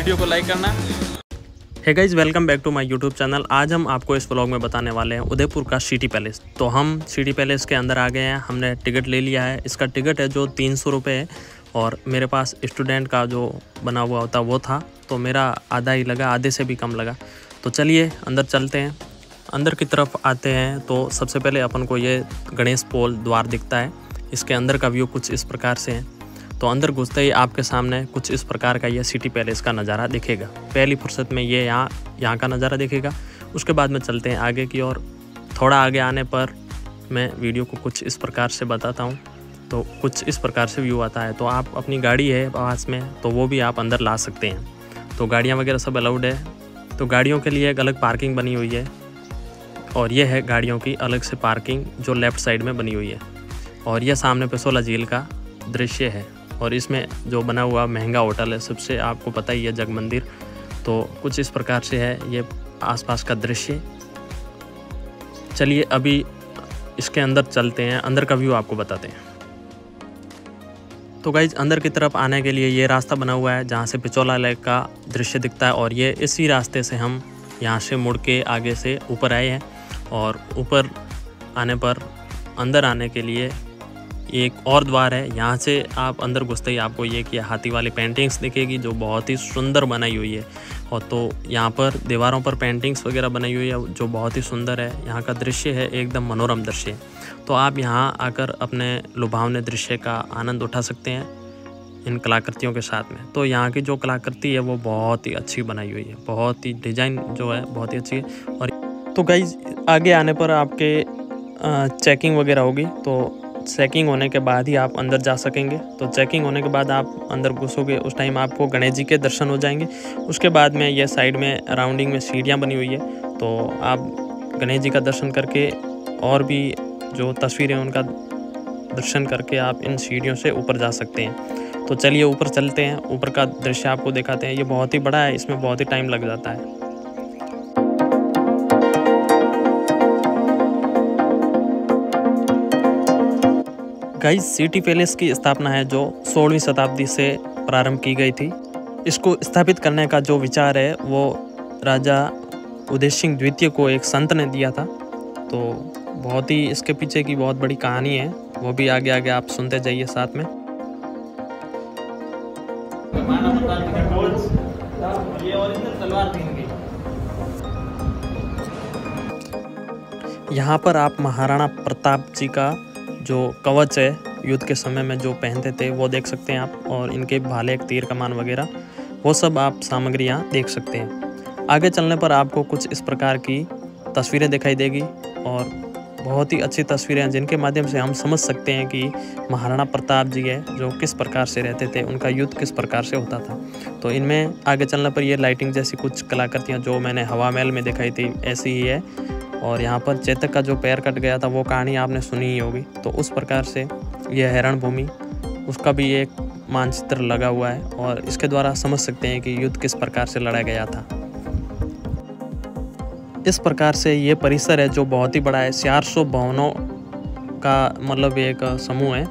Video को like करना। Hey guys, welcome back to my YouTube channel. आज हम आपको इस व्लॉग में बताने वाले हैं उदयपुर का सिटी पैलेस। तो हम सिटी पैलेस के अंदर आ गए हैं। हमने टिकट ले लिया है। इसका टिकट है जो 300 रुपये है और मेरे पास स्टूडेंट का जो बना हुआ होता वो था, तो मेरा आधा ही लगा, आधे से भी कम लगा। तो चलिए अंदर चलते हैं। अंदर की तरफ आते हैं तो सबसे पहले अपन को ये गणेश पोल द्वार दिखता है। इसके अंदर का व्यू कुछ इस प्रकार से है। तो अंदर घुसते ही आपके सामने कुछ इस प्रकार का यह सिटी पैलेस का नज़ारा दिखेगा। पहली फुर्सत में ये यहाँ का नज़ारा दिखेगा। उसके बाद में चलते हैं आगे की ओर। थोड़ा आगे आने पर मैं वीडियो को कुछ इस प्रकार से बताता हूँ। तो कुछ इस प्रकार से व्यू आता है। तो आप अपनी गाड़ी है पास में तो वो भी आप अंदर ला सकते हैं। तो गाड़ियाँ वगैरह सब अलाउड है। तो गाड़ियों के लिए एक अलग पार्किंग बनी हुई है और ये है गाड़ियों की अलग से पार्किंग जो लेफ़्ट साइड में बनी हुई है। और यह सामने पिसोला झील का दृश्य है। और इसमें जो बना हुआ महंगा होटल है, सबसे आपको पता ही है, जग मंदिर। तो कुछ इस प्रकार से है ये आसपास का दृश्य। चलिए अभी इसके अंदर चलते हैं, अंदर का व्यू आपको बताते हैं। तो गाइज अंदर की तरफ आने के लिए ये रास्ता बना हुआ है जहाँ से पिचोला लेक का दृश्य दिखता है। और ये इसी रास्ते से हम यहाँ से मुड़ के आगे से ऊपर आए हैं। और ऊपर आने पर अंदर आने के लिए एक और द्वार है। यहाँ से आप अंदर घुसते ही आपको ये कि हाथी वाली पेंटिंग्स दिखेगी जो बहुत ही सुंदर बनाई हुई है। और तो यहाँ पर दीवारों पर पेंटिंग्स वगैरह बनाई हुई है जो बहुत ही सुंदर है। यहाँ का दृश्य है एकदम मनोरम दृश्य। तो आप यहाँ आकर अपने लुभावने दृश्य का आनंद उठा सकते हैं इन कलाकृतियों के साथ में। तो यहाँ की जो कलाकृति है वो बहुत ही अच्छी बनाई हुई है, बहुत ही डिजाइन जो है बहुत ही अच्छी है। और तो गाइज आगे आने पर आपके चेकिंग वगैरह होगी। तो चेकिंग होने के बाद ही आप अंदर जा सकेंगे। तो चेकिंग होने के बाद आप अंदर घुसोगे उस टाइम आपको गणेश जी के दर्शन हो जाएंगे। उसके बाद में ये साइड में राउंडिंग में सीढ़ियाँ बनी हुई है। तो आप गणेश जी का दर्शन करके और भी जो तस्वीरें उनका दर्शन करके आप इन सीढ़ियों से ऊपर जा सकते हैं। तो चलिए ऊपर चलते हैं, ऊपर का दृश्य आपको दिखाते हैं। ये बहुत ही बड़ा है, इसमें बहुत ही टाइम लग जाता है। गाइस सिटी पैलेस की स्थापना है जो 16वीं शताब्दी से प्रारंभ की गई थी। इसको स्थापित करने का जो विचार है वो राजा उदय सिंह द्वितीय को एक संत ने दिया था। तो बहुत ही इसके पीछे की बहुत बड़ी कहानी है, वो भी आगे आगे आप सुनते जाइए साथ में। यहाँ पर आप महाराणा प्रताप जी का जो कवच है युद्ध के समय में जो पहनते थे वो देख सकते हैं आप। और इनके भाले, तीर कमान वगैरह वो सब आप सामग्री यहाँ देख सकते हैं। आगे चलने पर आपको कुछ इस प्रकार की तस्वीरें दिखाई देगी और बहुत ही अच्छी तस्वीरें हैं जिनके माध्यम से हम समझ सकते हैं कि महाराणा प्रताप जी है जो किस प्रकार से रहते थे, उनका युद्ध किस प्रकार से होता था। तो इनमें आगे चलने पर ये लाइटिंग जैसी कुछ कलाकृतियाँ जो मैंने हवा महल में दिखाई थी ऐसी ही है। और यहाँ पर चेतक का जो पैर कट गया था वो कहानी आपने सुनी ही होगी। तो उस प्रकार से यह हिरण भूमि, उसका भी एक मानचित्र लगा हुआ है और इसके द्वारा समझ सकते हैं कि युद्ध किस प्रकार से लड़ा गया था। इस प्रकार से ये परिसर है जो बहुत ही बड़ा है। 400 भवनों का मतलब एक समूह है।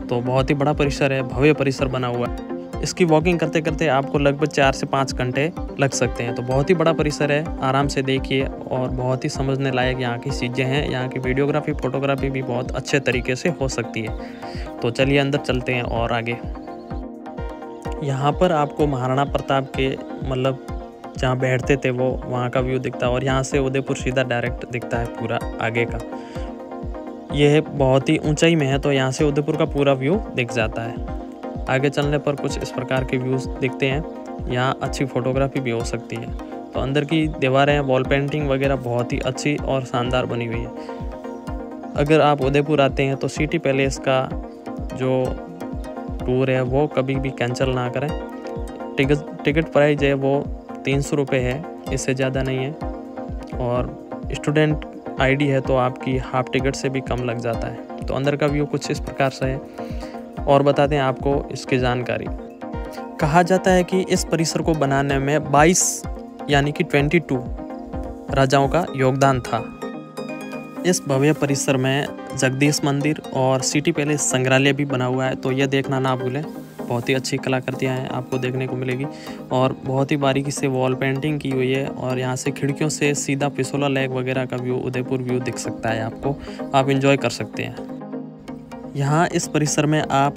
तो बहुत ही बड़ा परिसर है, भव्य परिसर बना हुआ है। इसकी वॉकिंग करते करते आपको लगभग 4 से 5 घंटे लग सकते हैं। तो बहुत ही बड़ा परिसर है, आराम से देखिए। और बहुत ही समझने लायक यहाँ की चीज़ें हैं। यहाँ की वीडियोग्राफी, फोटोग्राफी भी बहुत अच्छे तरीके से हो सकती है। तो चलिए अंदर चलते हैं और आगे। यहाँ पर आपको महाराणा प्रताप के मतलब जहाँ बैठते थे वो वहाँ का व्यू दिखता है। और यहाँ से उदयपुर सीधा डायरेक्ट दिखता है पूरा आगे का। यह बहुत ही ऊंचाई में है तो यहाँ से उदयपुर का पूरा व्यू दिख जाता है। आगे चलने पर कुछ इस प्रकार के व्यूज़ दिखते हैं। यहाँ अच्छी फोटोग्राफी भी हो सकती है। तो अंदर की दीवारें, वॉल पेंटिंग वगैरह बहुत ही अच्छी और शानदार बनी हुई है। अगर आप उदयपुर आते हैं तो सिटी पैलेस का जो टूर है वो कभी भी कैंसिल ना करें। टिकट प्राइस है वो 300 रुपये है, इससे ज़्यादा नहीं है। और स्टूडेंट आईडी है तो आपकी हाफ टिकट से भी कम लग जाता है। तो अंदर का व्यू कुछ इस प्रकार से है। और बताते हैं आपको इसकी जानकारी। कहा जाता है कि इस परिसर को बनाने में 22 यानी कि 22 राजाओं का योगदान था। इस भव्य परिसर में जगदीश मंदिर और सिटी पैलेस संग्रहालय भी बना हुआ है। तो यह देखना ना भूलें। बहुत ही अच्छी कलाकृतियाँ हैं आपको देखने को मिलेगी और बहुत ही बारीकी से वॉल पेंटिंग की हुई है। और यहाँ से खिड़कियों से सीधा पिछोला लेक वगैरह का व्यू, उदयपुर व्यू दिख सकता है आपको, आप एंजॉय कर सकते हैं। यहाँ इस परिसर में आप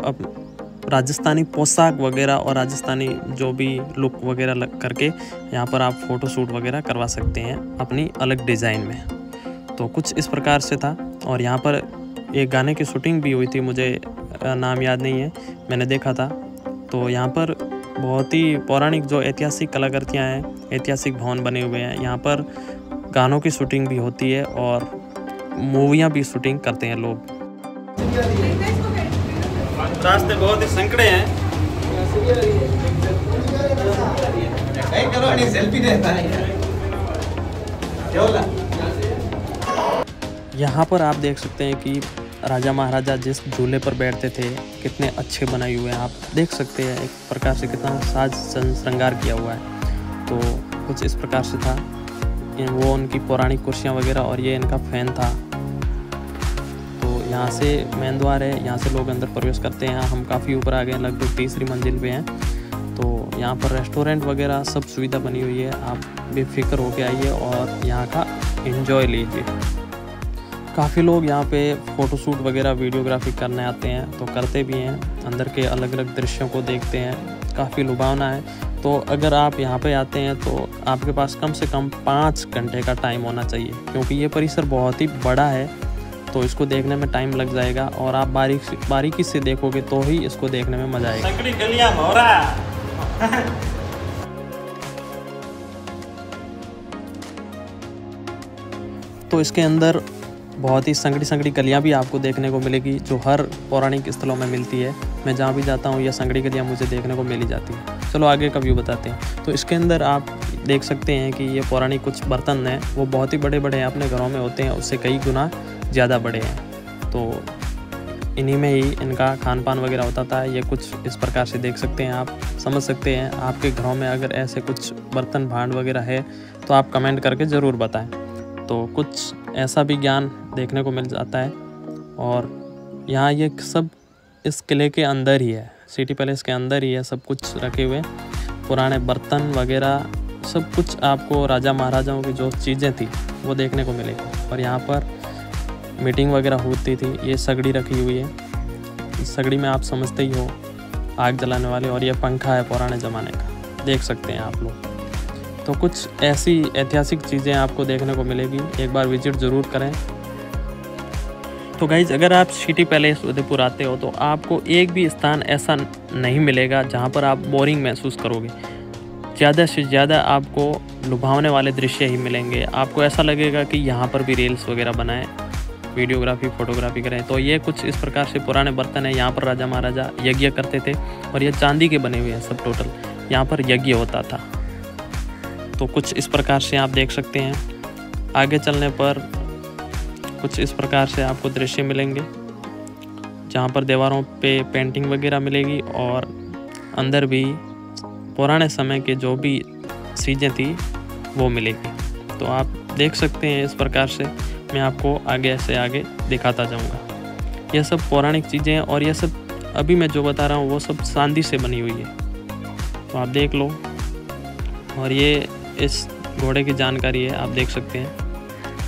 राजस्थानी पोशाक वगैरह और राजस्थानी जो भी लुक वगैरह करके यहाँ पर आप फ़ोटो शूट वगैरह करवा सकते हैं अपनी अलग डिज़ाइन में। तो कुछ इस प्रकार से था। और यहाँ पर एक गाने की शूटिंग भी हुई थी, मुझे नाम याद नहीं है, मैंने देखा था। तो यहाँ पर बहुत ही पौराणिक जो ऐतिहासिक कलाकृतियाँ हैं, ऐतिहासिक भवन बने हुए हैं, यहाँ पर गानों की शूटिंग भी होती है और मूवियाँ भी शूटिंग करते हैं लोग। रास्ते बहुत ही संकड़े हैं। यहाँ पर आप देख सकते हैं कि राजा महाराजा जिस झूले पर बैठते थे कितने अच्छे बनाए हुए हैं, आप देख सकते हैं एक प्रकार से कितना साज श्रृंगार किया हुआ है। तो कुछ इस प्रकार से था, वो उनकी पौराणिक कुर्सियाँ वगैरह और ये इनका फैन था। यहाँ से मेन द्वार है, यहाँ से लोग अंदर प्रवेश करते हैं। हम काफ़ी ऊपर आ गए हैं, लगभग तीसरी मंजिल पे हैं। तो यहाँ पर रेस्टोरेंट वगैरह सब सुविधा बनी हुई है, आप बेफिक्र होके आइए और यहाँ का एंजॉय लीजिए। काफ़ी लोग यहाँ पे फ़ोटोशूट वगैरह वीडियोग्राफी करने आते हैं, तो करते भी हैं, अंदर के अलग अलग दृश्यों को देखते हैं, काफ़ी लुभावना है। तो अगर आप यहाँ पे आते हैं तो आपके पास कम से कम 5 घंटे का टाइम होना चाहिए, क्योंकि ये परिसर बहुत ही बड़ा है। तो इसको देखने में टाइम लग जाएगा और आप बारीकी से देखोगे तो ही इसको देखने में मजा आएगा। संकड़ी गलियां हो रहा तो इसके अंदर बहुत ही संकड़ी गलियां भी आपको देखने को मिलेगी, जो हर पौराणिक स्थलों में मिलती है। मैं जहाँ भी जाता हूँ ये संकड़ी गलियां मुझे देखने को मिल ही जाती है। चलो आगे का व्यू बताते हैं। तो इसके अंदर आप देख सकते हैं कि ये पौराणिक कुछ बर्तन हैं, वो बहुत ही बड़े बड़े अपने घरों में होते हैं, उससे कई गुना ज़्यादा बड़े हैं। तो इन्हीं में ही इनका खान पान वगैरह होता था। ये कुछ इस प्रकार से देख सकते हैं, आप समझ सकते हैं। आपके घरों में अगर ऐसे कुछ बर्तन भांड वगैरह है तो आप कमेंट करके ज़रूर बताएं। तो कुछ ऐसा भी ज्ञान देखने को मिल जाता है। और यहाँ ये सब इस किले के अंदर ही है, सिटी पैलेस के अंदर ही है, सब कुछ रखे हुए पुराने बर्तन वगैरह, सब कुछ आपको राजा महाराजाओं की जो चीज़ें थी वो देखने को मिलेगी। और यहाँ पर मीटिंग वगैरह होती थी। ये सगड़ी रखी हुई है, इस सगड़ी में आप समझते ही हो आग जलाने वाले, और ये पंखा है पुराने ज़माने का, देख सकते हैं आप लोग। तो कुछ ऐसी ऐतिहासिक चीज़ें आपको देखने को मिलेगी, एक बार विजिट ज़रूर करें। तो गाइज़, अगर आप सिटी पैलेस उदयपुर आते हो तो आपको एक भी स्थान ऐसा नहीं मिलेगा जहाँ पर आप बोरिंग महसूस करोगे। ज़्यादा से ज़्यादा आपको लुभावने वाले दृश्य ही मिलेंगे। आपको ऐसा लगेगा कि यहाँ पर भी रील्स वगैरह बनाएं, वीडियोग्राफी फोटोग्राफी करें। तो ये कुछ इस प्रकार से पुराने बर्तन है। यहाँ पर राजा महाराजा यज्ञ करते थे और ये चांदी के बने हुए हैं सब टोटल, यहाँ पर यज्ञ होता था। तो कुछ इस प्रकार से आप देख सकते हैं। आगे चलने पर कुछ इस प्रकार से आपको दृश्य मिलेंगे, जहाँ पर दीवारों पे पेंटिंग वगैरह मिलेगी और अंदर भी पुराने समय के जो भी चीज़ें थी वो मिलेगी। तो आप देख सकते हैं। इस प्रकार से मैं आपको आगे से आगे दिखाता जाऊंगा। यह सब पौराणिक चीज़ें हैं और यह सब अभी मैं जो बता रहा हूँ वो सब चांदी से बनी हुई है, तो आप देख लो। और ये इस घोड़े की जानकारी है, आप देख सकते हैं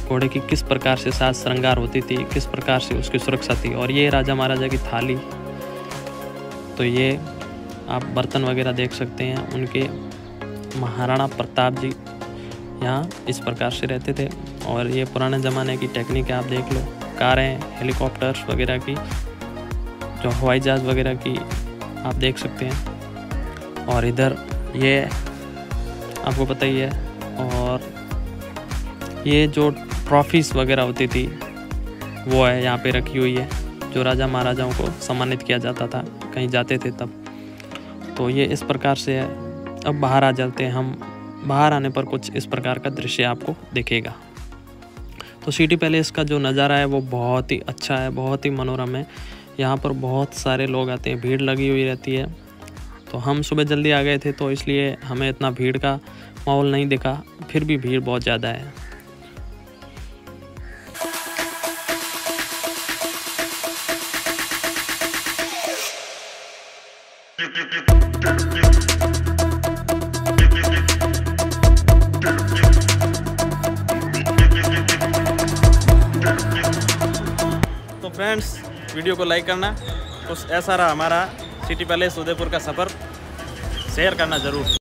घोड़े की किस प्रकार से साज श्रृंगार होती थी, किस प्रकार से उसकी सुरक्षा थी। और ये राजा महाराजा की थाली, तो ये आप बर्तन वगैरह देख सकते हैं। उनके महाराणा प्रताप जी यहाँ इस प्रकार से रहते थे। और ये पुराने ज़माने की टेक्निक है, आप देख लो, कारें, हेलीकॉप्टर्स वगैरह की, जो हवाई जहाज़ वगैरह की आप देख सकते हैं। और इधर ये आपको पता ही है। और ये जो ट्रॉफीज़ वगैरह होती थी वो है यहाँ पे रखी हुई है, जो राजा महाराजाओं को सम्मानित किया जाता था कहीं जाते थे तब। तो ये इस प्रकार से है। अब बाहर आ जाते हैं हम। बाहर आने पर कुछ इस प्रकार का दृश्य आपको दिखेगा। तो सिटी पैलेस का जो नज़ारा है वो बहुत ही अच्छा है, बहुत ही मनोरम है। यहाँ पर बहुत सारे लोग आते हैं, भीड़ लगी हुई रहती है। तो हम सुबह जल्दी आ गए थे तो इसलिए हमें इतना भीड़ का माहौल नहीं दिखा, फिर भी भीड़ बहुत ज़्यादा है। तो फ्रेंड्स, वीडियो को लाइक करना। कुछ ऐसा रहा हमारा सिटी पैलेस उदयपुर का सफ़र, शेयर करना ज़रूर।